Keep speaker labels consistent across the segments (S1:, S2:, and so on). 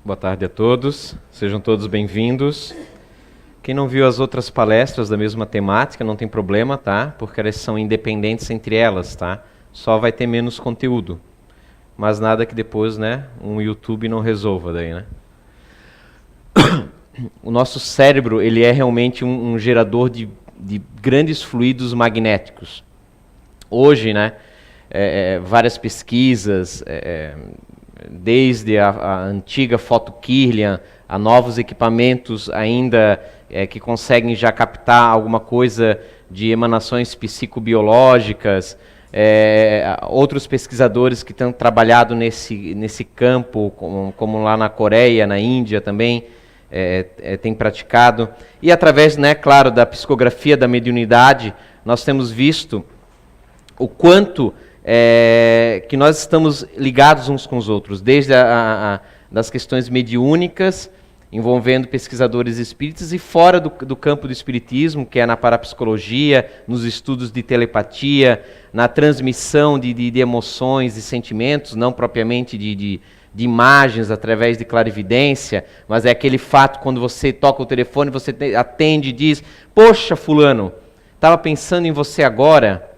S1: Boa tarde a todos, sejam todos bem-vindos. Quem não viu as outras palestras da mesma temática, não tem problema, tá? Porque elas são independentes entre elas, tá? Só vai ter menos conteúdo. Mas nada que depois, né, um YouTube não resolva daí, né? O nosso cérebro, ele é realmente um gerador de grandes fluidos magnéticos. Hoje, né, várias pesquisas, desde a antiga foto Kirlian, a novos equipamentos ainda que conseguem já captar alguma coisa de emanações psicobiológicas, outros pesquisadores que têm trabalhado nesse campo, como lá na Coreia, na Índia também, têm praticado. E através, né, claro, da psicografia da mediunidade, nós temos visto o quanto que nós estamos ligados uns com os outros, desde das questões mediúnicas, envolvendo pesquisadores espíritas, e fora do campo do espiritismo, que é na parapsicologia, nos estudos de telepatia, na transmissão de emoções e sentimentos, não propriamente de imagens através de clarividência, mas é aquele fato quando você toca o telefone, você atende e diz: poxa, fulano, estava pensando em você agora.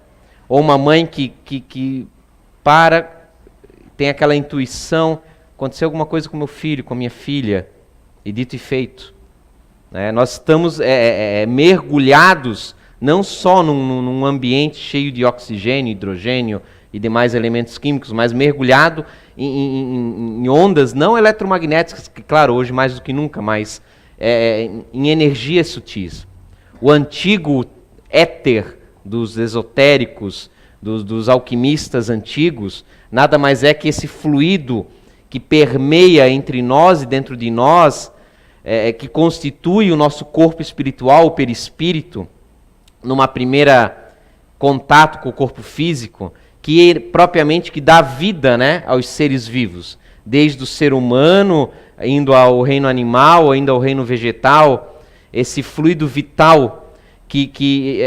S1: Ou uma mãe que tem aquela intuição: aconteceu alguma coisa com meu filho, com a minha filha, e dito e feito. Nós estamos mergulhados não só num ambiente cheio de oxigênio, hidrogênio e demais elementos químicos, mas mergulhado em ondas não eletromagnéticas, que claro, hoje mais do que nunca, mas em energias sutis. O antigo éter dos esotéricos, dos alquimistas antigos, nada mais é que esse fluido que permeia entre nós e dentro de nós, que constitui o nosso corpo espiritual, o perispírito, numa primeira contato com o corpo físico, que propriamente que dá vida, né, aos seres vivos, desde o ser humano, indo ao reino animal, indo ao reino vegetal, esse fluido vital que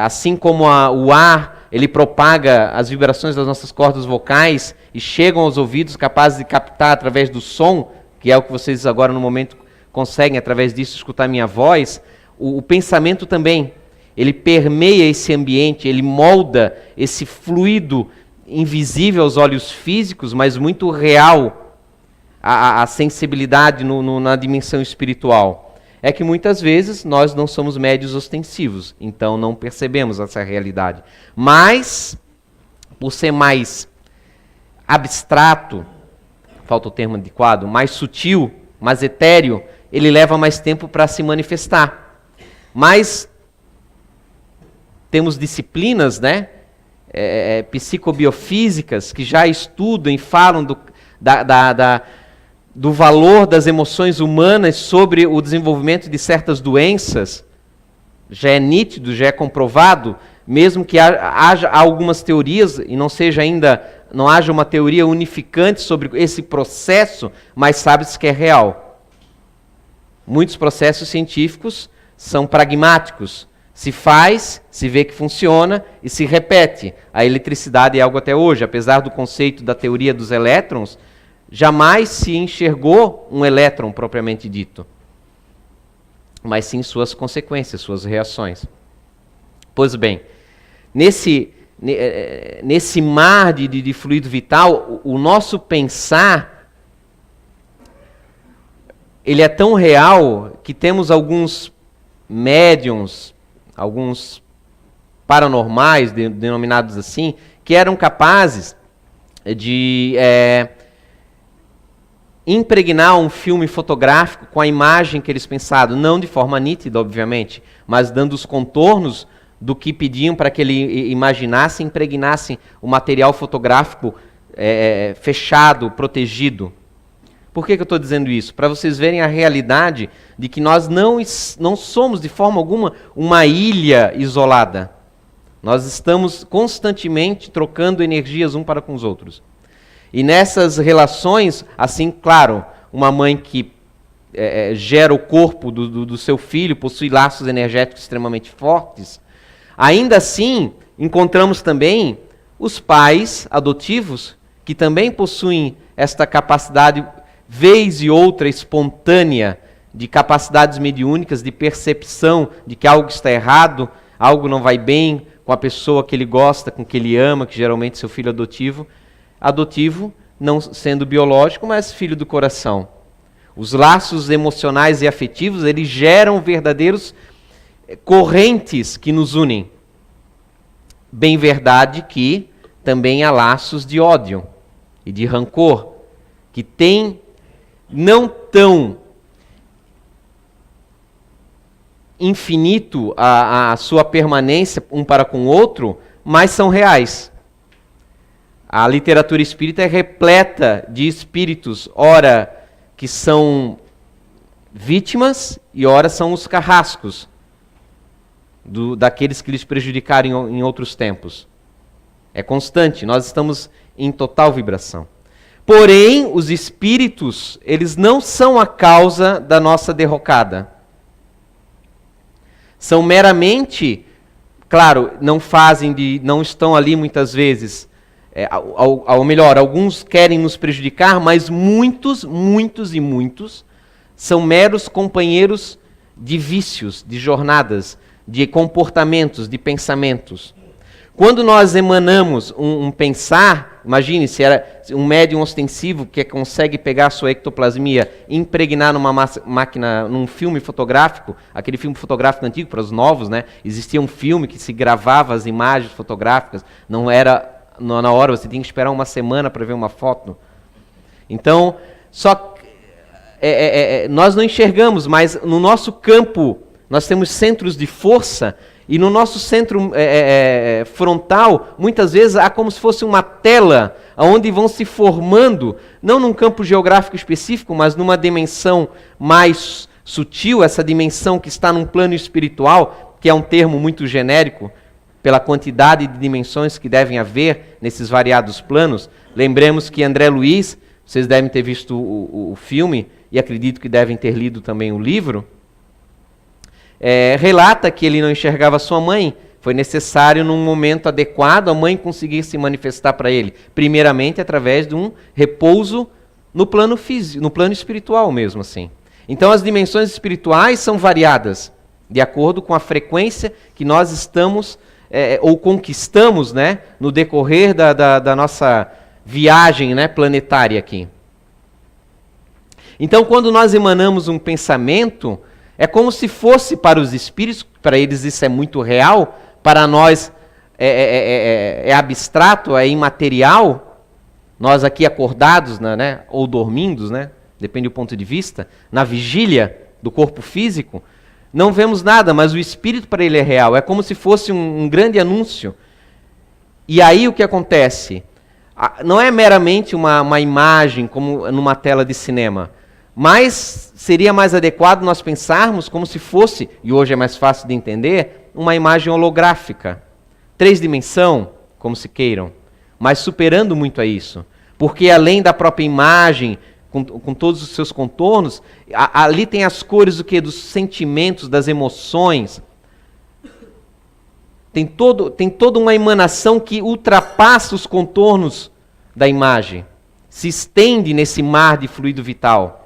S1: assim como o ar, ele propaga as vibrações das nossas cordas vocais e chegam aos ouvidos, capazes de captar através do som, que é o que vocês agora no momento conseguem, através disso, escutar minha voz. O pensamento também, ele permeia esse ambiente, ele molda esse fluido invisível aos olhos físicos, mas muito real, a sensibilidade na dimensão espiritual. É que muitas vezes nós não somos médios ostensivos, então não percebemos essa realidade. Mas, por ser mais abstrato, falta o termo adequado, mais sutil, mais etéreo, ele leva mais tempo para se manifestar. Mas temos disciplinas, né, psicobiofísicas, que já estudam e falam do valor das emoções humanas sobre o desenvolvimento de certas doenças. Já é nítido, já é comprovado, mesmo que haja algumas teorias, e não haja uma teoria unificante sobre esse processo, mas sabe-se que é real. Muitos processos científicos são pragmáticos. Se faz, se vê que funciona e se repete. A eletricidade é algo até hoje, apesar do conceito da teoria dos elétrons, jamais se enxergou um elétron propriamente dito, mas sim suas consequências, suas reações. Pois bem, nesse mar de fluido vital, o nosso pensar, ele é tão real que temos alguns médiums, alguns paranormais, denominados assim, que eram capazes de impregnar um filme fotográfico com a imagem que eles pensaram, não de forma nítida, obviamente, mas dando os contornos do que pediam para que ele imaginasse e impregnasse o material fotográfico fechado, protegido. Por que eu estou dizendo isso? Para vocês verem a realidade de que nós não somos de forma alguma uma ilha isolada. Nós estamos constantemente trocando energias um para com os outros. E nessas relações, assim, claro, uma mãe que gera o corpo do seu filho, possui laços energéticos extremamente fortes, ainda assim, encontramos também os pais adotivos, que também possuem esta capacidade vez e outra espontânea de capacidades mediúnicas, de percepção de que algo está errado, algo não vai bem com a pessoa que ele gosta, com que ele ama, que geralmente é seu filho adotivo, não sendo biológico, mas filho do coração. Os laços emocionais e afetivos, eles geram verdadeiros correntes que nos unem. Bem verdade que também há laços de ódio e de rancor, que têm não tão infinito a sua permanência um para com o outro, mas são reais. A literatura espírita é repleta de espíritos, ora que são vítimas e ora são os carrascos daqueles que lhes prejudicaram em outros tempos. É constante, nós estamos em total vibração. Porém, os espíritos, eles não são a causa da nossa derrocada. São meramente, claro, não estão ali muitas vezes, ao melhor, alguns querem nos prejudicar, mas muitos são meros companheiros de vícios, de jornadas, de comportamentos, de pensamentos. Quando nós emanamos um pensar, imagine se era um médium ostensivo que consegue pegar a sua ectoplasmia e impregnar numa máquina, num filme fotográfico, aquele filme fotográfico antigo para os novos, né? Existia um filme que se gravava as imagens fotográficas, não era na hora, você tinha que esperar uma semana para ver uma foto. Então, nós não enxergamos, mas no nosso campo nós temos centros de força. E no nosso centro frontal, muitas vezes há como se fosse uma tela, onde vão se formando, não num campo geográfico específico, mas numa dimensão mais sutil, essa dimensão que está num plano espiritual, que é um termo muito genérico, pela quantidade de dimensões que devem haver nesses variados planos. Lembremos que André Luiz, vocês devem ter visto o filme, e acredito que devem ter lido também o livro, relata que ele não enxergava sua mãe, foi necessário num momento adequado a mãe conseguir se manifestar para ele, primeiramente através de um repouso no plano físico, no plano espiritual mesmo assim. Então as dimensões espirituais são variadas, de acordo com a frequência que nós estamos, ou conquistamos, né, no decorrer da nossa viagem, né, planetária aqui. Então quando nós emanamos um pensamento, é como se fosse para os espíritos, para eles isso é muito real, para nós é abstrato, é imaterial. Nós aqui acordados, né, ou dormindo, né, depende do ponto de vista, na vigília do corpo físico, não vemos nada, mas o espírito para ele é real. É como se fosse um grande anúncio. E aí o que acontece? Não é meramente uma imagem, como numa tela de cinema, mas seria mais adequado nós pensarmos como se fosse, e hoje é mais fácil de entender, uma imagem holográfica. 3 dimensões, como se queiram, mas superando muito a isso. Porque além da própria imagem, com todos os seus contornos, ali tem as cores do quê? Dos sentimentos, das emoções. Tem toda uma emanação que ultrapassa os contornos da imagem. Se estende nesse mar de fluido vital.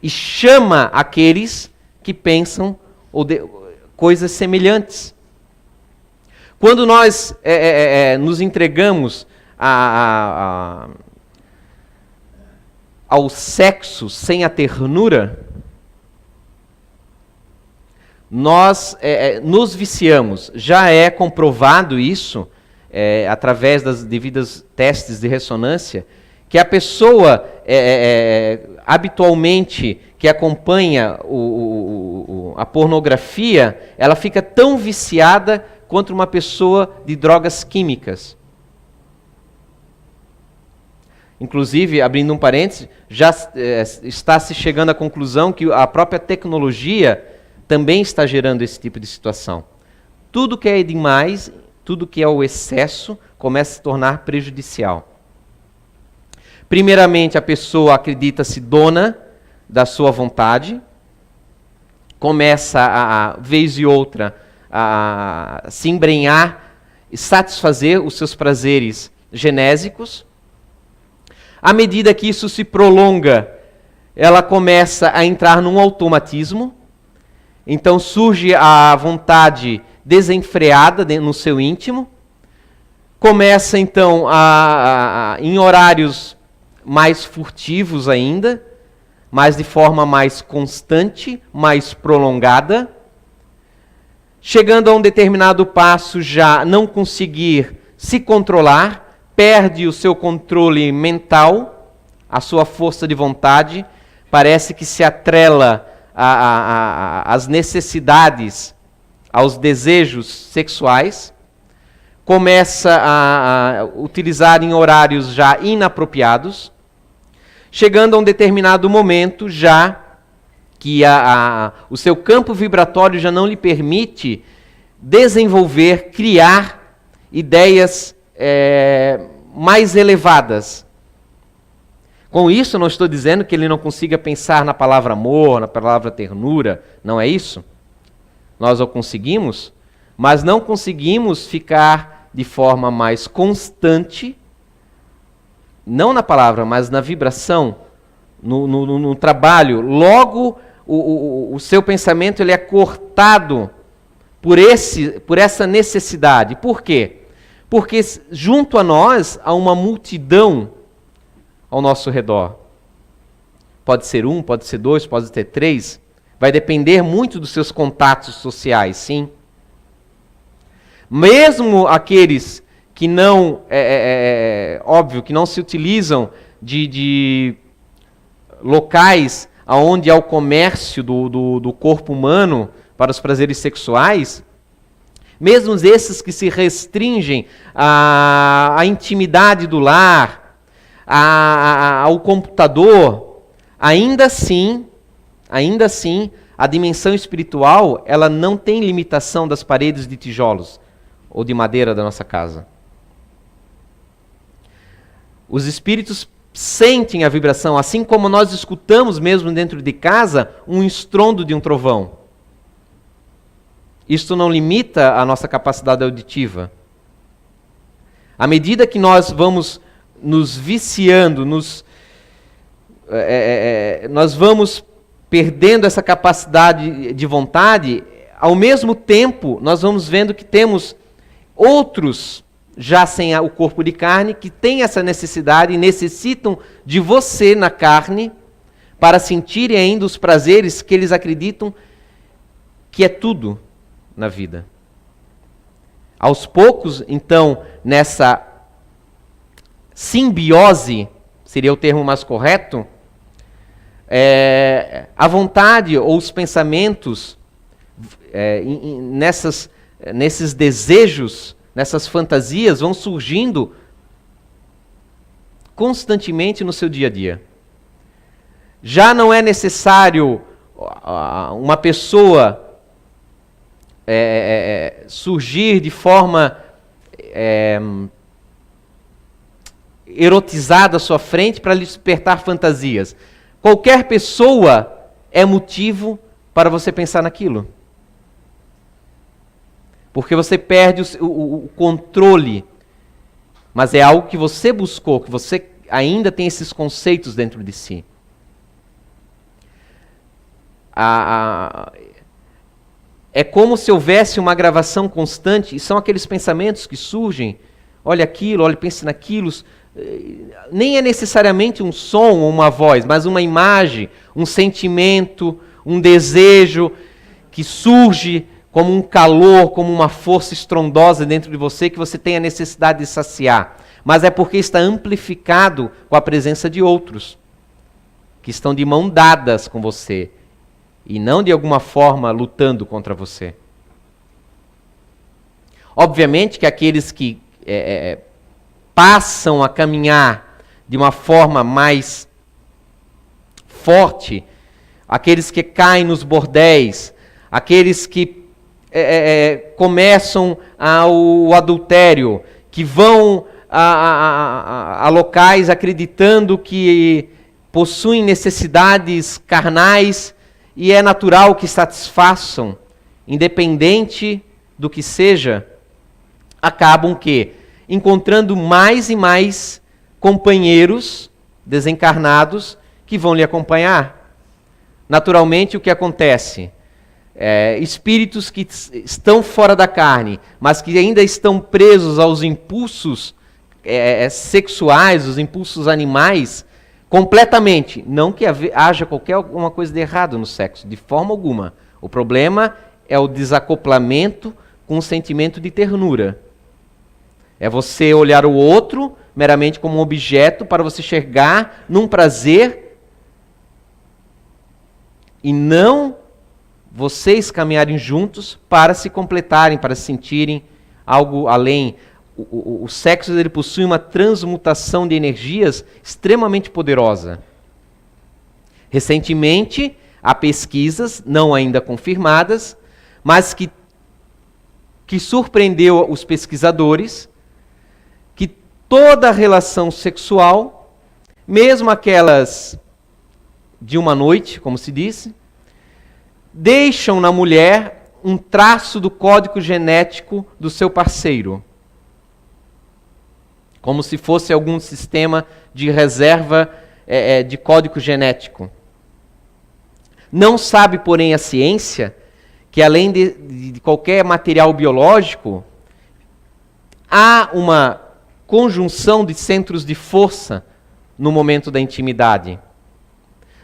S1: E chama aqueles que pensam coisas semelhantes. Quando nós nos entregamos ao sexo sem a ternura, nós nos viciamos. Já é comprovado isso, através das devidas testes de ressonância, que a pessoa habitualmente que acompanha a pornografia, ela fica tão viciada quanto uma pessoa de drogas químicas. Inclusive, abrindo um parênteses, já está se chegando à conclusão que a própria tecnologia também está gerando esse tipo de situação. Tudo que é demais, tudo que é o excesso, começa a se tornar prejudicial. Primeiramente, a pessoa acredita-se dona da sua vontade, começa vez e outra, a se embrenhar e satisfazer os seus prazeres genésicos. À medida que isso se prolonga, ela começa a entrar num automatismo. Então surge a vontade desenfreada no seu íntimo. Começa então em horários mais furtivos ainda, mas de forma mais constante, mais prolongada. Chegando a um determinado passo, já não conseguir se controlar, perde o seu controle mental, a sua força de vontade, parece que se atrela às necessidades, aos desejos sexuais, começa a utilizar em horários já inapropriados, chegando a um determinado momento já que o seu campo vibratório já não lhe permite desenvolver, criar ideias mais elevadas. Com isso, não estou dizendo que ele não consiga pensar na palavra amor, na palavra ternura, não é isso? Nós o conseguimos, mas não conseguimos ficar de forma mais constante, não na palavra, mas na vibração, no trabalho. Logo, o seu pensamento ele é cortado por essa necessidade. Por quê? Porque junto a nós há uma multidão ao nosso redor. Pode ser um, pode ser dois, pode ser três. Vai depender muito dos seus contatos sociais, sim. Mesmo aqueles que não, óbvio, que não se utilizam de locais onde há o comércio do corpo humano para os prazeres sexuais, mesmo esses que se restringem à intimidade do lar, ao computador, ainda assim, a dimensão espiritual, ela não tem limitação das paredes de tijolos ou de madeira da nossa casa. Os espíritos sentem a vibração, assim como nós escutamos mesmo dentro de casa um estrondo de um trovão. Isto não limita a nossa capacidade auditiva. À medida que nós vamos nos viciando, nós vamos perdendo essa capacidade de vontade, ao mesmo tempo nós vamos vendo que temos outros já sem o corpo de carne, que têm essa necessidade e necessitam de você na carne para sentirem ainda os prazeres que eles acreditam que é tudo na vida. Aos poucos, então, nessa simbiose, seria o termo mais correto, a vontade ou os pensamentos nesses desejos, nessas fantasias vão surgindo constantemente no seu dia a dia. Já não é necessário uma pessoa surgir de forma erotizada à sua frente para lhe despertar fantasias. Qualquer pessoa é motivo para você pensar naquilo. Porque você perde o controle, mas é algo que você buscou, que você ainda tem esses conceitos dentro de si. É como se houvesse uma gravação constante, e são aqueles pensamentos que surgem, olha aquilo, olha, pense naquilo, nem é necessariamente um som ou uma voz, mas uma imagem, um sentimento, um desejo que surge como um calor, como uma força estrondosa dentro de você que você tem a necessidade de saciar. Mas é porque está amplificado com a presença de outros, que estão de mão dadas com você, e não de alguma forma lutando contra você. Obviamente que aqueles que passam a caminhar de uma forma mais forte, aqueles que caem nos bordéis, aqueles que começam o adultério, que vão a locais acreditando que possuem necessidades carnais e é natural que satisfaçam, independente do que seja, acabam encontrando mais e mais companheiros desencarnados que vão lhe acompanhar. Naturalmente, o que acontece? Espíritos que estão fora da carne, mas que ainda estão presos aos impulsos sexuais, os impulsos animais, completamente. Não que haja alguma coisa de errado no sexo, de forma alguma. O problema é o desacoplamento com um sentimento de ternura. É você olhar o outro meramente como um objeto para você chegar num prazer e não vocês caminharem juntos para se completarem, para se sentirem algo além. O sexo ele possui uma transmutação de energias extremamente poderosa. Recentemente, há pesquisas, não ainda confirmadas, mas que surpreendeu os pesquisadores, que toda relação sexual, mesmo aquelas de uma noite, como se disse, deixam na mulher um traço do código genético do seu parceiro. Como se fosse algum sistema de reserva de código genético. Não sabe, porém, a ciência que além de qualquer material biológico, há uma conjunção de centros de força no momento da intimidade,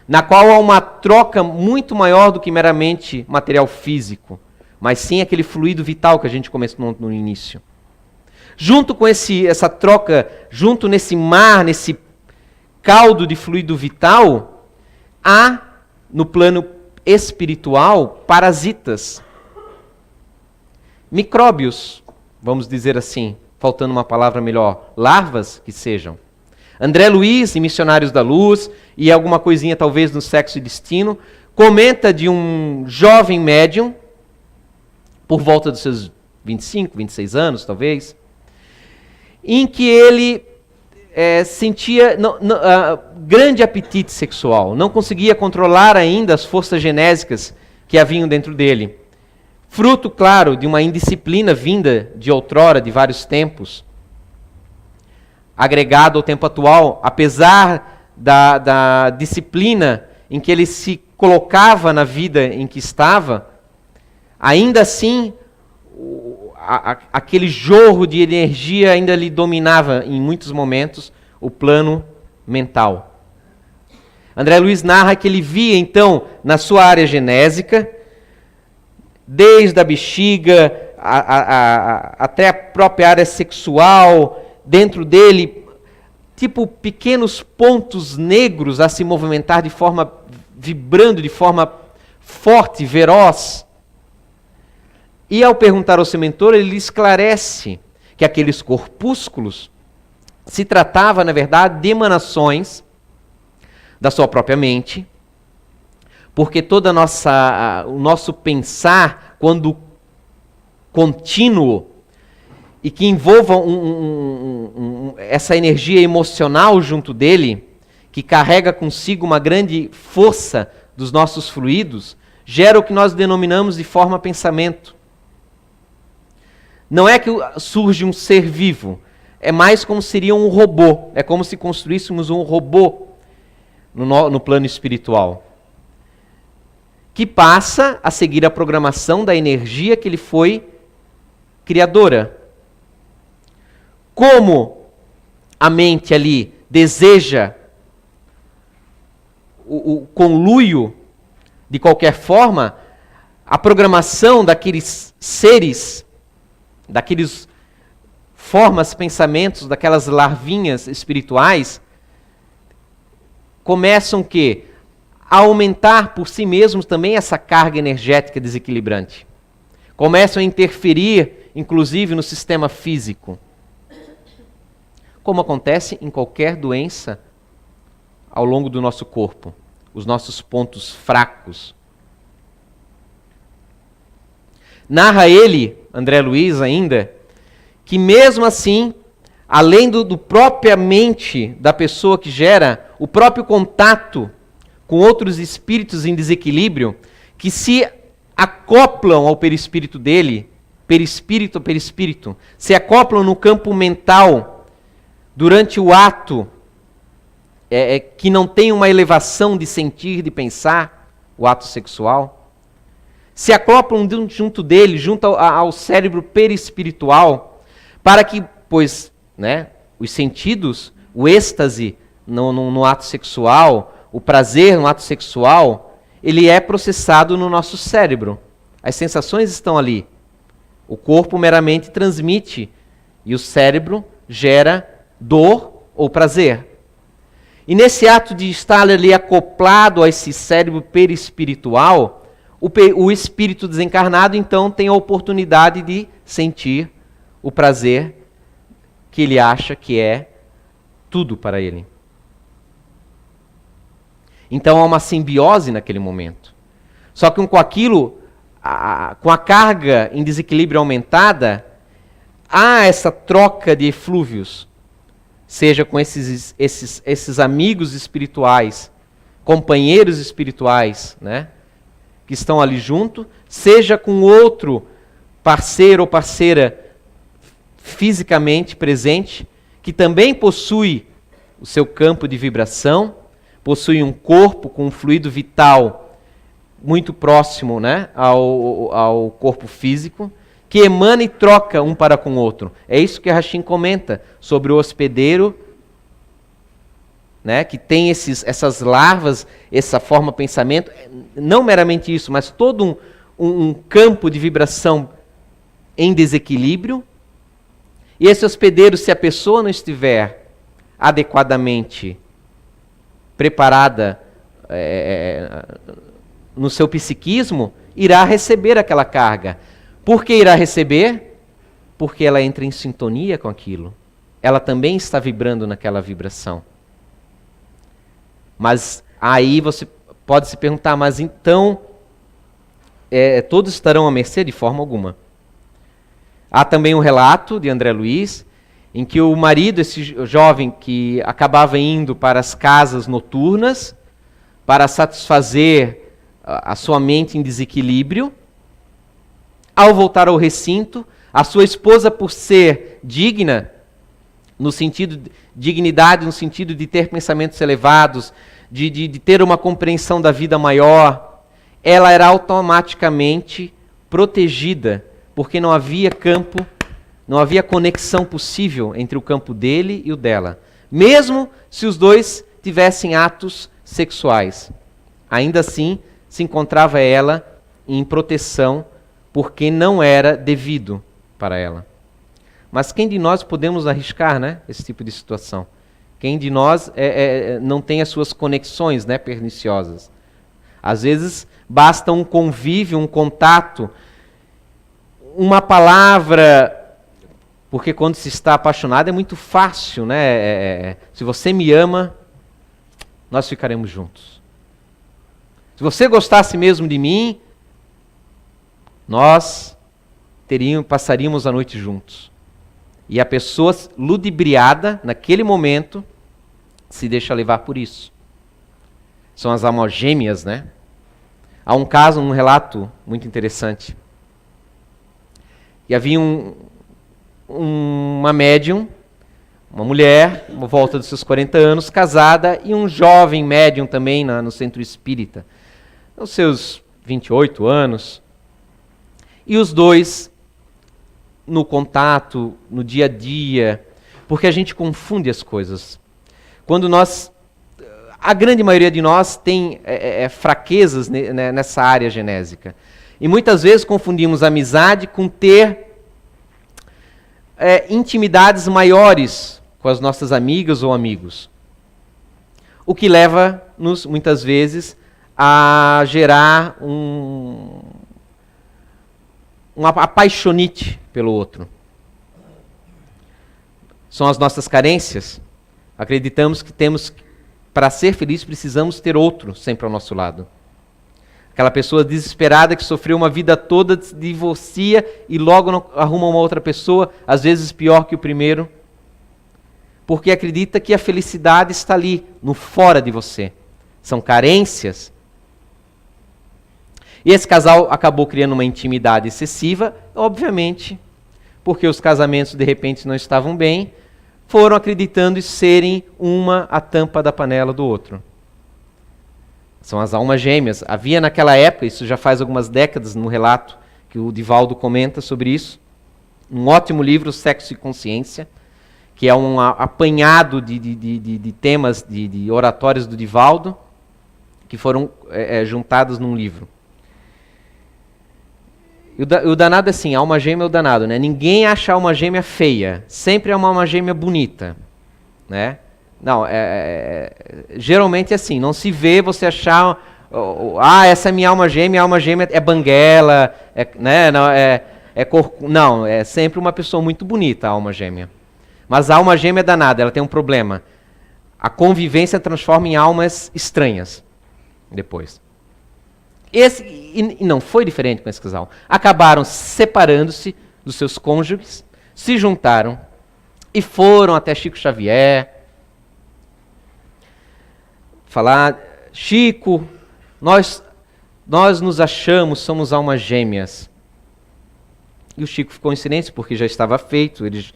S1: na qual há uma troca muito maior do que meramente material físico, mas sim aquele fluido vital que a gente começou no início. Junto com essa troca, junto nesse mar, nesse caldo de fluido vital, há, no plano espiritual, parasitas, micróbios, vamos dizer assim, faltando uma palavra melhor, larvas que sejam. André Luiz, em Missionários da Luz, e alguma coisinha talvez no Sexo e Destino, comenta de um jovem médium, por volta dos seus 25, 26 anos talvez, em que ele sentia grande apetite sexual, não conseguia controlar ainda as forças genésicas que haviam dentro dele. Fruto, claro, de uma indisciplina vinda de outrora, de vários tempos, agregado ao tempo atual, apesar da disciplina em que ele se colocava na vida em que estava, ainda assim, aquele jorro de energia ainda lhe dominava, em muitos momentos, o plano mental. André Luiz narra que ele via, então, na sua área genésica, desde a bexiga até a própria área sexual, dentro dele, tipo pequenos pontos negros a se movimentar de forma, vibrando de forma forte, veroz. E ao perguntar ao seu mentor, ele lhe esclarece que aqueles corpúsculos se tratava, na verdade, de emanações da sua própria mente, porque todo o nosso pensar, quando contínuo, e que envolva essa energia emocional junto dele, que carrega consigo uma grande força dos nossos fluidos, gera o que nós denominamos de forma pensamento. Não é que surge um ser vivo, é mais como seria um robô, é como se construíssemos um robô no plano espiritual, que passa a seguir a programação da energia que ele foi criadora. Como a mente ali deseja o conluio, de qualquer forma, a programação daqueles seres, daqueles formas, pensamentos, daquelas larvinhas espirituais, começam a aumentar por si mesmos também essa carga energética desequilibrante. Começam a interferir, inclusive, no sistema físico. Como acontece em qualquer doença ao longo do nosso corpo, os nossos pontos fracos. Narra ele, André Luiz ainda, que mesmo assim, além do própria mente da pessoa que gera, o próprio contato com outros espíritos em desequilíbrio, que se acoplam ao perispírito dele, perispírito a perispírito, se acoplam no campo mental durante o ato que não tem uma elevação de sentir, de pensar, o ato sexual, se acoplam junto dele, junto ao cérebro perispiritual, para que, pois, né, os sentidos, o êxtase no ato sexual, o prazer no ato sexual, ele é processado no nosso cérebro. As sensações estão ali. O corpo meramente transmite e o cérebro gera dor ou prazer. E nesse ato de estar ali acoplado a esse cérebro perispiritual, o espírito desencarnado então tem a oportunidade de sentir o prazer que ele acha que é tudo para ele. Então há uma simbiose naquele momento. Só que com aquilo, com a carga em desequilíbrio aumentada, há essa troca de eflúvios, seja com esses amigos espirituais, companheiros espirituais, né, que estão ali junto, seja com outro parceiro ou parceira fisicamente presente, que também possui o seu campo de vibração, possui um corpo com um fluido vital muito próximo, né, ao corpo físico, que emana e troca um para com o outro. É isso que Haxin comenta sobre o hospedeiro, né, que tem essas larvas, essa forma de pensamento, não meramente isso, mas todo um campo de vibração em desequilíbrio. E esse hospedeiro, se a pessoa não estiver adequadamente preparada no seu psiquismo, irá receber aquela carga. Por que irá receber? Porque ela entra em sintonia com aquilo. Ela também está vibrando naquela vibração. Mas aí você pode se perguntar, mas então todos estarão à mercê? De forma alguma. Há também um relato de André Luiz, em que o marido, esse jovem que acabava indo para as casas noturnas, para satisfazer a sua mente em desequilíbrio, ao voltar ao recinto, a sua esposa, por ser digna, no sentido de dignidade, no sentido de ter pensamentos elevados, de ter uma compreensão da vida maior, ela era automaticamente protegida, porque não havia campo, não havia conexão possível entre o campo dele e o dela. Mesmo se os dois tivessem atos sexuais. Ainda assim, se encontrava ela em proteção, porque não era devido para ela. Mas quem de nós podemos arriscar, né, esse tipo de situação? Quem de nós não tem as suas conexões, né, perniciosas? Às vezes basta um convívio, um contato, uma palavra, porque quando se está apaixonado é muito fácil, né? Se você me ama, nós ficaremos juntos. Se você gostasse mesmo de mim, nós passaríamos a noite juntos. E a pessoa ludibriada, naquele momento, se deixa levar por isso. São as almas gêmeas, né? Há um caso, um relato muito interessante. E havia uma médium, uma mulher, por volta dos seus 40 anos, casada, e um jovem médium também no centro espírita, aos seus 28 anos. E os dois, no contato, no dia a dia, porque a gente confunde as coisas. Quando a grande maioria de nós tem fraquezas nessa área genésica. E muitas vezes confundimos amizade com ter intimidades maiores com as nossas amigas ou amigos. O que leva-nos, muitas vezes, a gerar uma apaixonite pelo outro. São as nossas carências. Acreditamos que para ser feliz, precisamos ter outro sempre ao nosso lado. Aquela pessoa desesperada que sofreu uma vida toda, se divorcia e logo não arruma uma outra pessoa, às vezes pior que o primeiro, porque acredita que a felicidade está ali, no fora de você. São carências. E esse casal acabou criando uma intimidade excessiva, obviamente, porque os casamentos de repente não estavam bem, foram acreditando serem uma a tampa da panela do outro. São as almas gêmeas. Havia naquela época, isso já faz algumas décadas, no relato que o Divaldo comenta sobre isso, um ótimo livro, Sexo e Consciência, que é um apanhado de temas de oratórios do Divaldo, que foram juntados num livro. E o danado é assim, a alma gêmea é o danado, né? Ninguém acha a alma gêmea feia, sempre é uma alma gêmea bonita, né? Não, geralmente é assim, não se vê você achar, essa é minha alma gêmea é banguela, né? Não, é sempre uma pessoa muito bonita a alma gêmea. Mas a alma gêmea é danada, ela tem um problema. A convivência transforma em almas estranhas depois. E não foi diferente com esse casal. Acabaram separando-se dos seus cônjuges, se juntaram e foram até Chico Xavier falar: Chico, nós nos achamos, somos almas gêmeas. E o Chico ficou em silêncio porque já estava feito. Eles,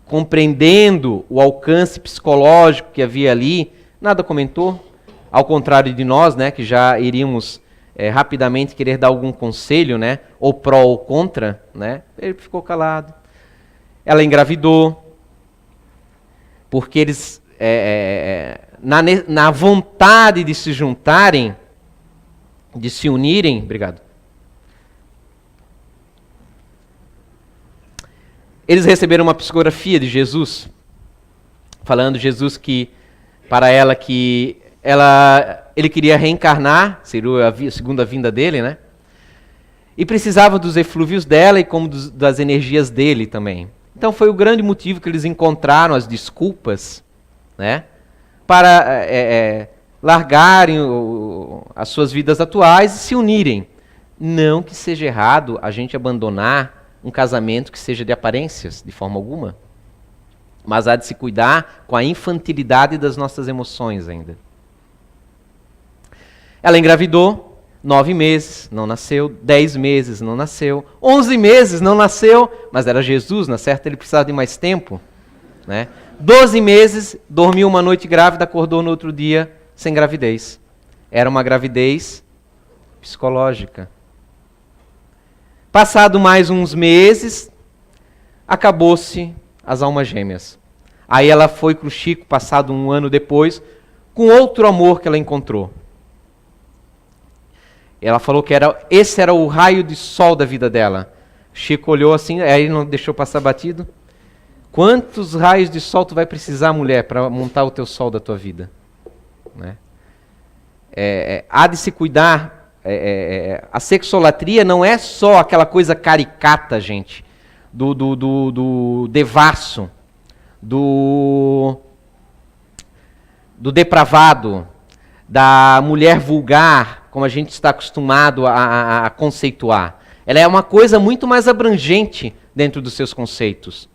S1: compreendendo o alcance psicológico que havia ali, nada comentou. Ao contrário de nós, né, que já iríamos rapidamente querer dar algum conselho, né, ou pró ou contra, né, ele ficou calado. Ela engravidou, porque eles, na vontade de se juntarem, de se unirem, obrigado, eles receberam uma psicografia de Jesus, falando Jesus que, para ela, que ele queria reencarnar, seria a segunda vinda dele, né? E precisava dos eflúvios dela e como das energias dele também. Então foi o grande motivo que eles encontraram as desculpas, né? Para largarem as suas vidas atuais e se unirem. Não que seja errado a gente abandonar um casamento que seja de aparências, de forma alguma. Mas há de se cuidar com a infantilidade das nossas emoções ainda. Ela engravidou, 9 meses, não nasceu, 10 meses, não nasceu, 11 meses, não nasceu, mas era Jesus, na certa ele precisava de mais tempo, né? 12 meses, dormiu uma noite grávida, acordou no outro dia sem gravidez. Era uma gravidez psicológica. Passado mais uns meses, acabou-se as almas gêmeas. Aí ela foi para o Chico, passado um ano depois, com outro amor que ela encontrou. Ela falou que esse era o raio de sol da vida dela. Chico olhou assim, aí não deixou passar batido. Quantos raios de sol tu vai precisar, mulher, para montar o teu sol da tua vida? Né? Há de se cuidar. A sexolatria não é só aquela coisa caricata, gente, do devasso, do depravado, da mulher vulgar, como a gente está acostumado a conceituar. Ela é uma coisa muito mais abrangente dentro dos seus conceitos.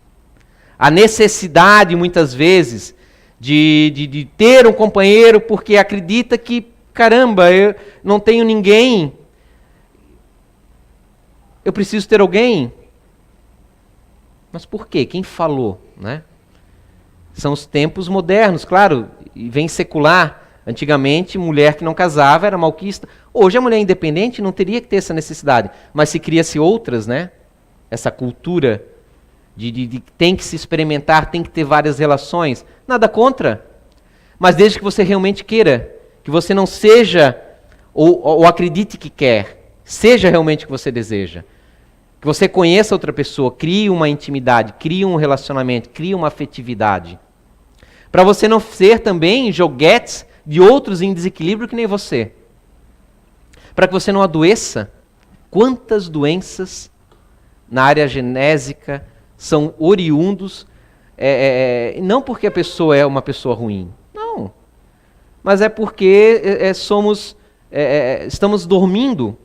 S1: A necessidade, muitas vezes, de ter um companheiro porque acredita que, caramba, eu não tenho ninguém, eu preciso ter alguém. Mas por quê? Quem falou, né? São os tempos modernos, claro, e vem secular. Antigamente, mulher que não casava era malquista. Hoje, a mulher independente não teria que ter essa necessidade. Mas se cria-se outras, né? Essa cultura de tem que se experimentar, tem que ter várias relações. Nada contra. Mas desde que você realmente queira. Que você não seja, ou acredite que quer. Seja realmente o que você deseja. Que você conheça outra pessoa, crie uma intimidade, crie um relacionamento, crie uma afetividade. Para você não ser também joguetes de outros em desequilíbrio que nem você. Para que você não adoeça. Quantas doenças na área genésica são oriundos, não porque a pessoa é uma pessoa ruim, não. Mas é porque estamos dormindo.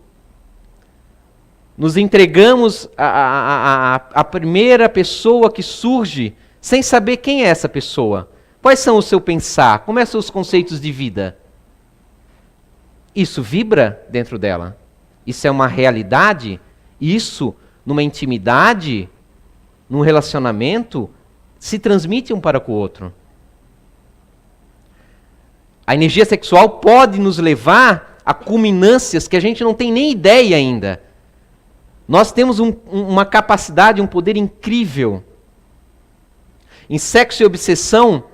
S1: Nos entregamos à primeira pessoa que surge sem saber quem é essa pessoa. Quais são o seu pensar? Como são os conceitos de vida? Isso vibra dentro dela. Isso é uma realidade. Isso, numa intimidade, num relacionamento, se transmite um para com o outro. A energia sexual pode nos levar a culminâncias que a gente não tem nem ideia ainda. Nós temos uma capacidade, um poder incrível. Em Sexo e Obsessão,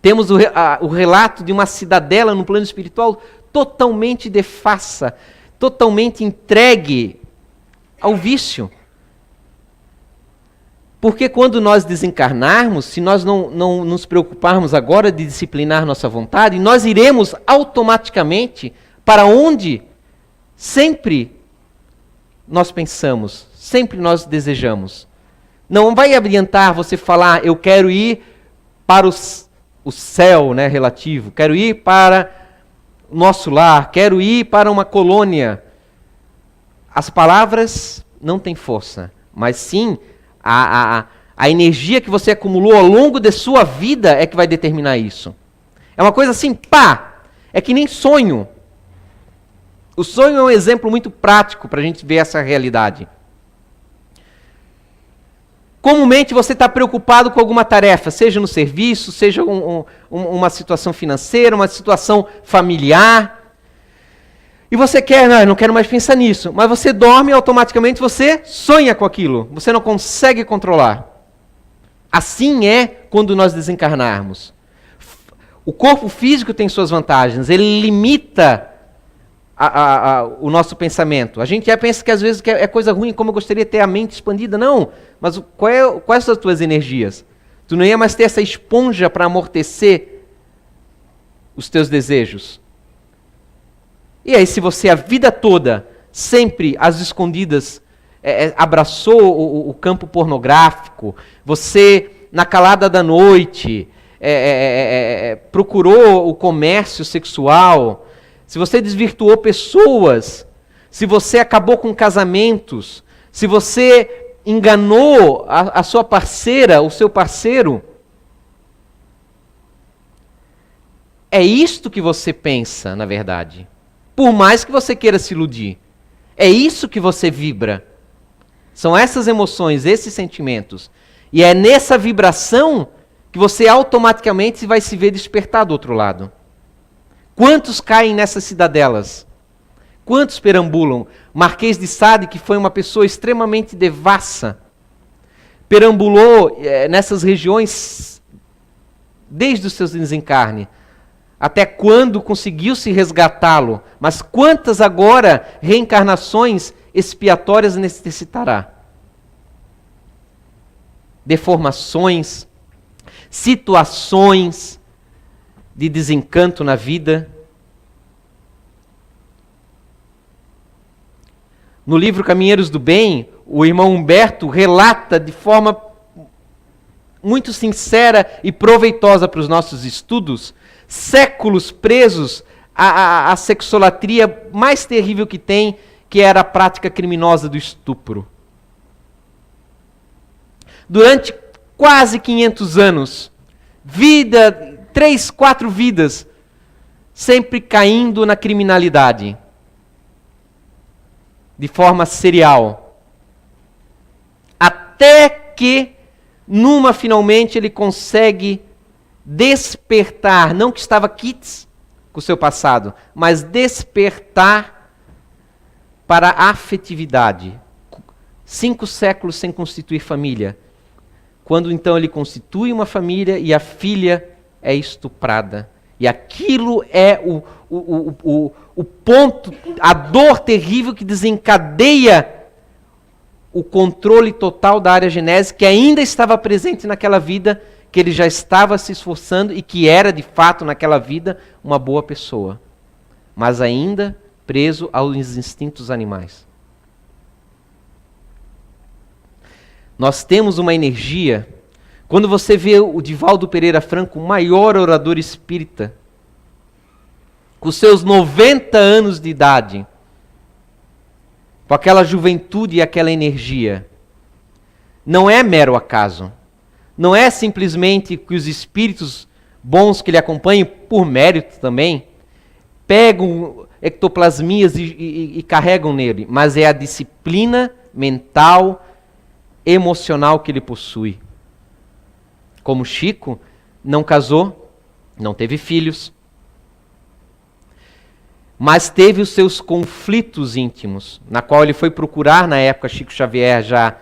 S1: temos o relato de uma cidadela no plano espiritual totalmente defassa, totalmente entregue ao vício. Porque quando nós desencarnarmos, se nós não nos preocuparmos agora de disciplinar nossa vontade, nós iremos automaticamente para onde sempre nós pensamos, sempre nós desejamos. Não vai adiantar você falar, eu quero ir para o céu, né, relativo, quero ir para o nosso lar, quero ir para uma colônia. As palavras não têm força, mas sim a energia que você acumulou ao longo de sua vida é que vai determinar isso. É uma coisa assim, pá! É que nem sonho. O sonho é um exemplo muito prático para a gente ver essa realidade. Comumente você está preocupado com alguma tarefa, seja no serviço, seja uma situação financeira, uma situação familiar. E você quer, não quero mais pensar nisso. Mas você dorme e automaticamente você sonha com aquilo. Você não consegue controlar. Assim é quando nós desencarnarmos. O corpo físico tem suas vantagens. Ele limita o nosso pensamento. A gente já pensa que às vezes é coisa ruim, como eu gostaria de ter a mente expandida. Não. Mas quais são as tuas energias? Tu não ia mais ter essa esponja para amortecer os teus desejos. E aí, se você a vida toda, sempre às escondidas, abraçou o campo pornográfico, você, na calada da noite, procurou o comércio sexual, se você desvirtuou pessoas, se você acabou com casamentos, se você enganou a sua parceira, o seu parceiro, é isto que você pensa, na verdade. Por mais que você queira se iludir. É isso que você vibra. São essas emoções, esses sentimentos. E é nessa vibração que você automaticamente vai se ver despertar do outro lado. Quantos caem nessas cidadelas? Quantos perambulam? Marquês de Sade, que foi uma pessoa extremamente devassa, perambulou nessas regiões desde os seus desencarnes. Até quando conseguiu se resgatá-lo? Mas quantas agora reencarnações expiatórias necessitará? Deformações, situações de desencanto na vida. No livro Caminheiros do Bem, o irmão Humberto relata de forma muito sincera e proveitosa para os nossos estudos séculos presos à sexolatria mais terrível que tem, que era a prática criminosa do estupro. Durante quase 500 anos, 3, 4 vidas, sempre caindo na criminalidade, de forma serial. Até que, finalmente, ele consegue despertar, não que estava quites com o seu passado, mas despertar para a afetividade. 5 séculos sem constituir família. Quando então ele constitui uma família e a filha é estuprada. E aquilo é o ponto, a dor terrível que desencadeia o controle total da área genésica que ainda estava presente naquela vida, que ele já estava se esforçando e que era, de fato, naquela vida, uma boa pessoa. Mas ainda preso aos instintos animais. Nós temos uma energia. Quando você vê o Divaldo Pereira Franco, o maior orador espírita, com seus 90 anos de idade, com aquela juventude e aquela energia, não é mero acaso. Não é simplesmente que os espíritos bons que lhe acompanham, por mérito também, pegam ectoplasmias e carregam nele, mas é a disciplina mental, emocional que ele possui. como Chico, não casou, não teve filhos, mas teve os seus conflitos íntimos, na qual ele foi procurar, na época, Chico Xavier, já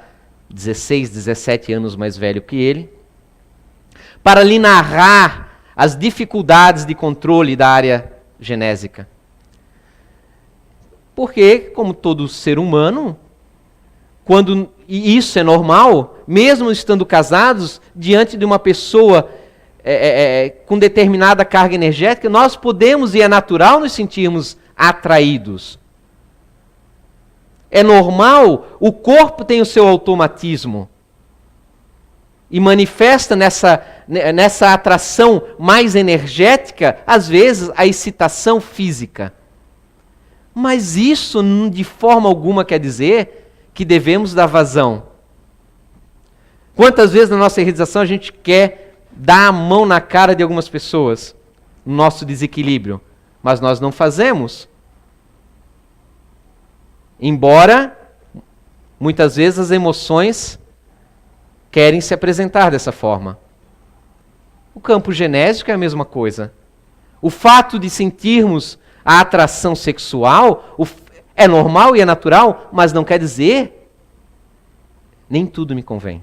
S1: 16, 17 anos mais velho que ele, para lhe narrar as dificuldades de controle da área genésica. Porque, como todo ser humano, e isso é normal, mesmo estando casados, diante de uma pessoa com determinada carga energética, nós podemos, e é natural, nos sentirmos atraídos. É normal, o corpo tem o seu automatismo e manifesta nessa atração mais energética, às vezes, a excitação física. Mas isso, de forma alguma, quer dizer que devemos dar vazão. Quantas vezes na nossa realização a gente quer dar a mão na cara de algumas pessoas, no nosso desequilíbrio, mas nós não fazemos. Embora, muitas vezes, as emoções querem se apresentar dessa forma. O campo genésico é a mesma coisa. O fato de sentirmos a atração sexual é normal e é natural, mas não quer dizer nem tudo me convém.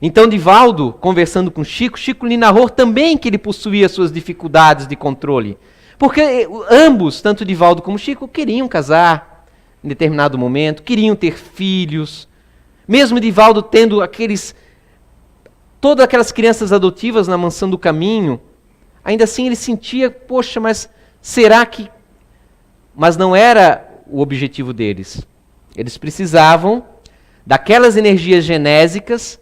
S1: Então, Divaldo, conversando com Chico, Chico lhe narrou também que ele possuía suas dificuldades de controle. Porque ambos, tanto Divaldo como Chico, queriam casar em determinado momento, queriam ter filhos. Mesmo Divaldo tendo todas aquelas crianças adotivas na Mansão do Caminho, ainda assim ele sentia, poxa, mas será que... Mas não era o objetivo deles. Eles precisavam daquelas energias genésicas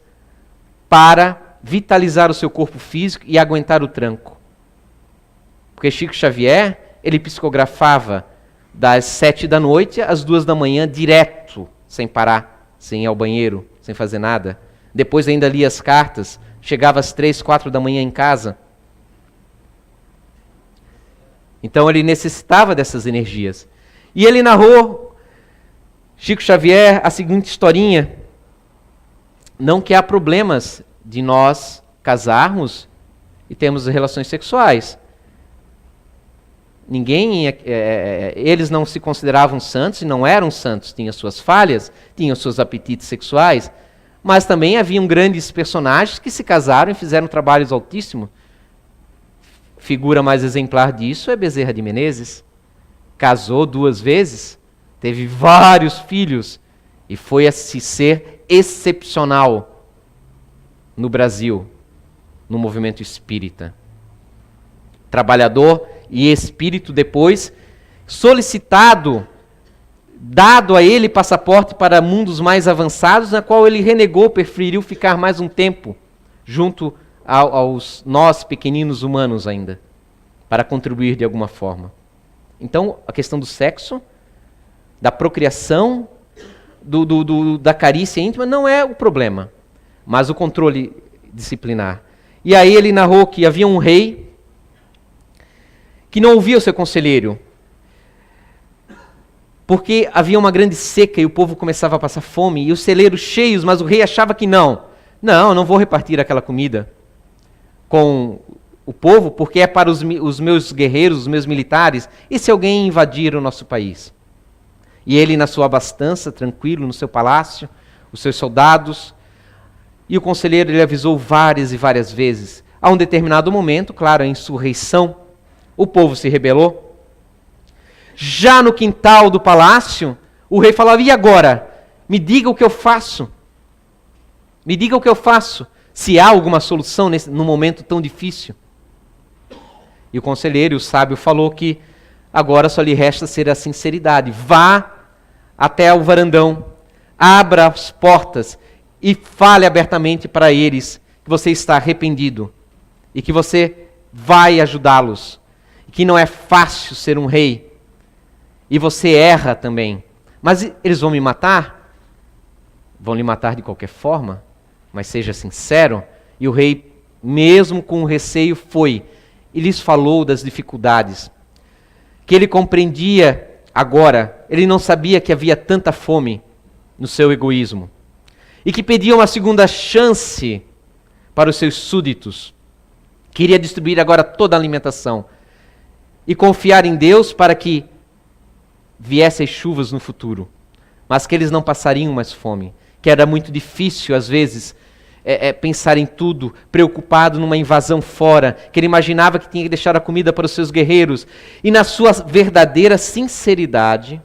S1: para vitalizar o seu corpo físico e aguentar o tranco. Porque Chico Xavier, ele psicografava das 7 da noite às 2 da manhã, direto, sem parar, sem ir ao banheiro, sem fazer nada. Depois ainda lia as cartas, chegava às 3, 4 da manhã em casa. Então ele necessitava dessas energias. E ele narrou, Chico Xavier, a seguinte historinha. Não que há problemas de nós casarmos e termos relações sexuais. Eles não se consideravam santos e não eram santos. Tinham suas falhas, tinham seus apetites sexuais, mas também haviam grandes personagens que se casaram e fizeram trabalhos altíssimos. Figura mais exemplar disso é Bezerra de Menezes. Casou 2 vezes, teve vários filhos e foi a se ser excepcional no Brasil, no movimento espírita. Trabalhador e espírito depois, solicitado, dado a ele passaporte para mundos mais avançados, na qual ele renegou, preferiu ficar mais um tempo junto aos nós pequeninos humanos ainda, para contribuir de alguma forma. Então, a questão do sexo, da procriação, da carícia íntima não é o problema, mas o controle disciplinar. E aí ele narrou que havia um rei que não ouvia o seu conselheiro, porque havia uma grande seca e o povo começava a passar fome, e os celeiros cheios, mas o rei achava que não vou repartir aquela comida com o povo, porque é para os meus guerreiros, os meus militares, e se alguém invadir o nosso país? E ele, na sua abastança, tranquilo, no seu palácio, os seus soldados, e o conselheiro lhe avisou várias e várias vezes. A um determinado momento, claro, a insurreição, o povo se rebelou. Já no quintal do palácio, o rei falava, e agora? Me diga o que eu faço. Me diga o que eu faço. Se há alguma solução num momento tão difícil. E o conselheiro, o sábio, falou que agora só lhe resta ser a sinceridade. Vá até o varandão, abra as portas e fale abertamente para eles que você está arrependido e que você vai ajudá-los. E que não é fácil ser um rei. E você erra também. Mas eles vão me matar? Vão lhe matar de qualquer forma? Mas seja sincero. E o rei, mesmo com receio, foi e lhes falou das dificuldades. Que ele compreendia agora, ele não sabia que havia tanta fome no seu egoísmo. e que pedia uma segunda chance para os seus súditos. Queria distribuir agora toda a alimentação e confiar em Deus para que viessem as chuvas no futuro, mas que eles não passariam mais fome, que era muito difícil às vezes pensar em tudo, preocupado numa invasão fora, que ele imaginava que tinha que deixar a comida para os seus guerreiros, e na sua verdadeira sinceridade,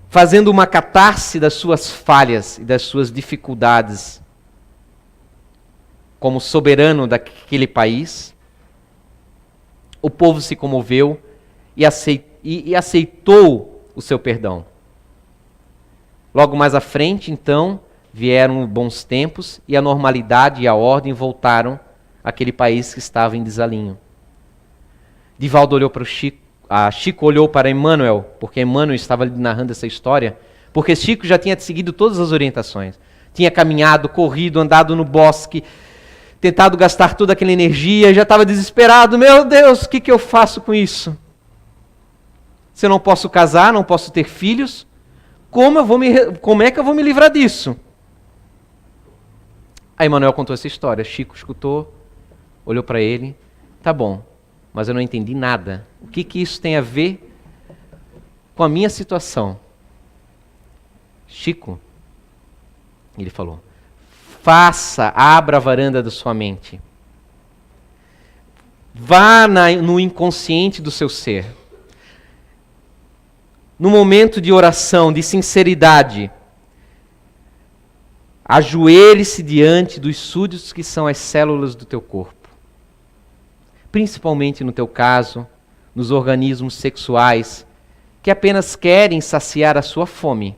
S1: fazendo uma catarse das suas falhas e das suas dificuldades, como soberano daquele país, o povo se comoveu e aceitou o seu perdão. Logo mais à frente, então, vieram bons tempos e a normalidade e a ordem voltaram àquele país que estava em desalinho. Divaldo olhou para o Chico, Chico olhou para Emmanuel, porque Emmanuel estava narrando essa história, porque Chico já tinha seguido todas as orientações. Tinha caminhado, corrido, andado no bosque, tentado gastar toda aquela energia, já estava desesperado. Meu Deus, o que eu faço com isso? Se eu não posso casar, não posso ter filhos, como é que eu vou me livrar disso? Aí Emmanuel contou essa história. Chico escutou, olhou para ele. Tá bom, mas eu não entendi nada. O que isso tem a ver com a minha situação? Chico, ele falou, abra a varanda da sua mente. Vá no inconsciente do seu ser. No momento de oração, de sinceridade, ajoelhe-se diante dos súditos que são as células do teu corpo. Principalmente no teu caso, nos organismos sexuais, que apenas querem saciar a sua fome,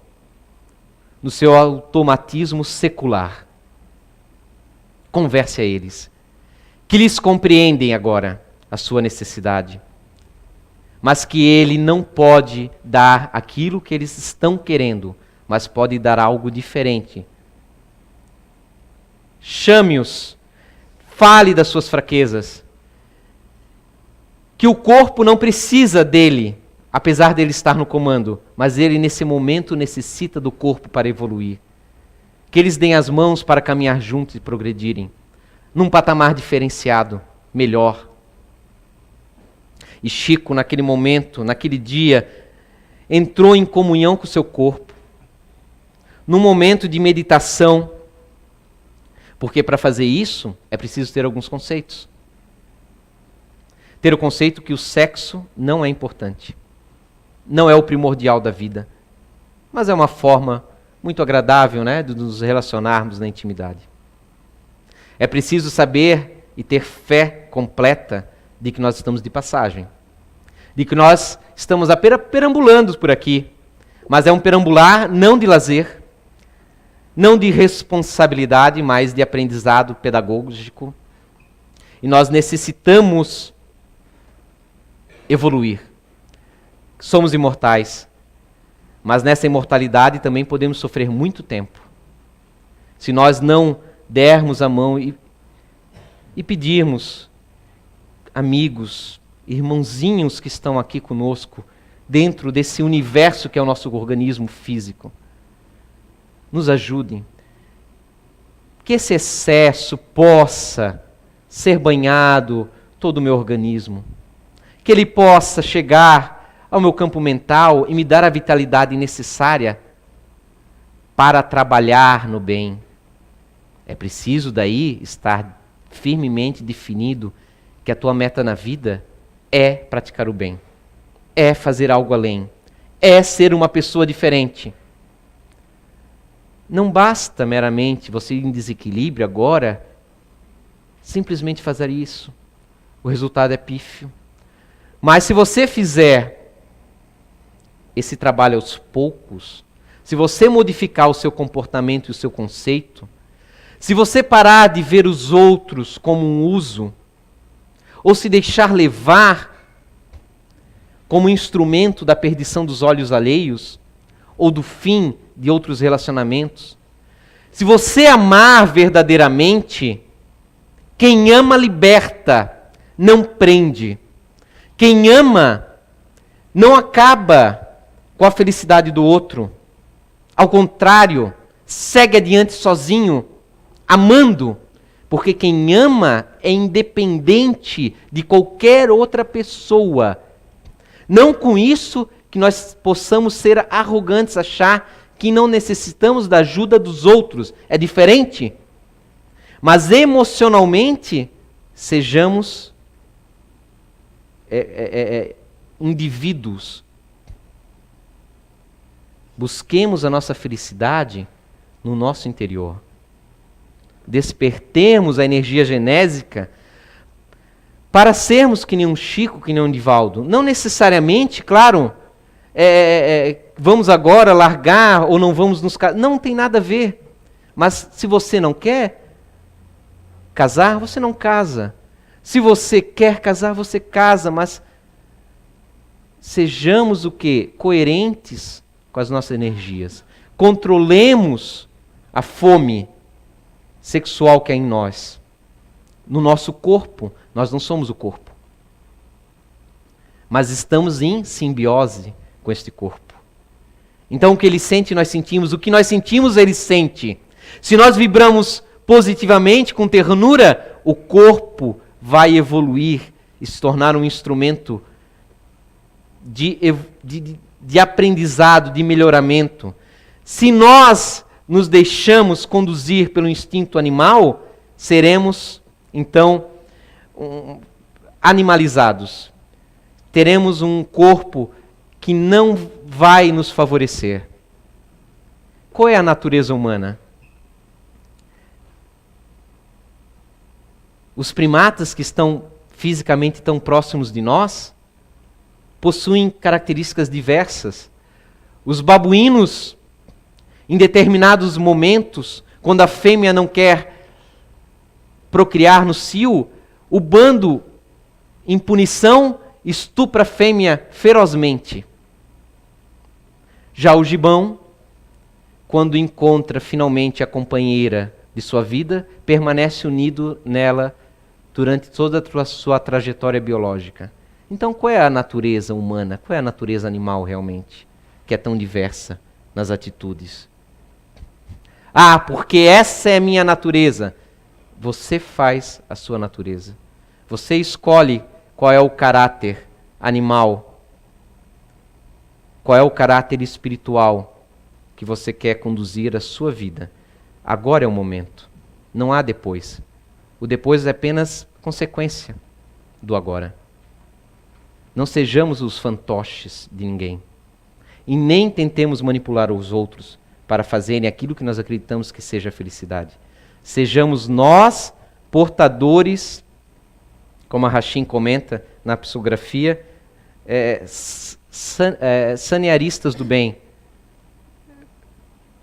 S1: no seu automatismo secular. Converse a eles, que lhes compreendem agora a sua necessidade, mas que ele não pode dar aquilo que eles estão querendo, mas pode dar algo diferente. Chame-os, fale das suas fraquezas, que o corpo não precisa dele, apesar dele estar no comando, mas ele nesse momento necessita do corpo para evoluir. Que eles deem as mãos para caminhar juntos e progredirem, num patamar diferenciado, melhor. E Chico, naquele momento, naquele dia, entrou em comunhão com o seu corpo, num momento de meditação, porque para fazer isso é preciso ter alguns conceitos. Ter o conceito que o sexo não é importante, não é o primordial da vida, mas é uma forma muito agradável, né, de nos relacionarmos na intimidade. É preciso saber e ter fé completa de que nós estamos de passagem, de que nós estamos perambulando por aqui, mas é um perambular não de lazer, não de responsabilidade, mas de aprendizado pedagógico. E nós necessitamos evoluir. Somos imortais, mas nessa imortalidade também podemos sofrer muito tempo. Se nós não dermos a mão e pedirmos, amigos, irmãozinhos que estão aqui conosco, dentro desse universo que é o nosso organismo físico, nos ajudem. Que esse excesso possa ser banhado todo o meu organismo. Que ele possa chegar ao meu campo mental e me dar a vitalidade necessária para trabalhar no bem. É preciso daí estar firmemente definido que a tua meta na vida é praticar o bem, é fazer algo além, é ser uma pessoa diferente. Não basta meramente você ir em desequilíbrio agora, simplesmente fazer isso. O resultado é pífio. Mas se você fizer esse trabalho aos poucos, se você modificar o seu comportamento e o seu conceito, se você parar de ver os outros como um uso, ou se deixar levar como instrumento da perdição dos olhos alheios, ou do fim de outros relacionamentos, se você amar verdadeiramente, quem ama liberta, não prende. Quem ama não acaba com a felicidade do outro. Ao contrário, segue adiante sozinho, amando, porque quem ama é independente de qualquer outra pessoa. Não com isso que nós possamos ser arrogantes, achar que não necessitamos da ajuda dos outros. É diferente. Mas emocionalmente, sejamos indivíduos. Busquemos a nossa felicidade no nosso interior. Despertemos a energia genésica para sermos que nem um Chico, que nem um Divaldo. Não necessariamente, claro, vamos agora largar ou não vamos nos casar. Não tem nada a ver. Mas se você não quer casar, você não casa. Se você quer casar, você casa. Mas sejamos o quê? Coerentes com as nossas energias. Controlemos a fome sexual que há em nós. No nosso corpo, nós não somos o corpo. Mas estamos em simbiose com este corpo. Então o que ele sente, nós sentimos. O que nós sentimos, ele sente. Se nós vibramos positivamente, com ternura, o corpo vai evoluir e se tornar um instrumento de aprendizado, de melhoramento. Se nós nos deixamos conduzir pelo instinto animal, seremos, então, animalizados. Teremos um corpo que não vai nos favorecer. Qual é a natureza humana? Os primatas que estão fisicamente tão próximos de nós possuem características diversas. Os babuínos, em determinados momentos, quando a fêmea não quer procriar no cio, o bando, em punição, estupra a fêmea ferozmente. Já o gibão, quando encontra finalmente a companheira de sua vida, permanece unido nela durante toda a sua trajetória biológica. Então, qual é a natureza humana? Qual é a natureza animal realmente? Que é tão diversa nas atitudes. Ah, porque essa é a minha natureza. Você faz a sua natureza. Você escolhe qual é o caráter animal, qual é o caráter espiritual que você quer conduzir a sua vida. Agora é o momento. Não há depois. O depois é apenas consequência do agora. Não sejamos os fantoches de ninguém. E nem tentemos manipular os outros para fazerem aquilo que nós acreditamos que seja a felicidade. Sejamos nós portadores, como a Rachim comenta na psicografia, sanearistas do bem.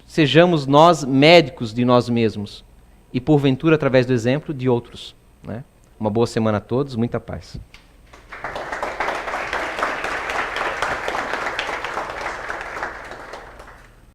S1: Sejamos nós médicos de nós mesmos e, porventura, através do exemplo de outros. Né? Uma boa semana a todos, muita paz.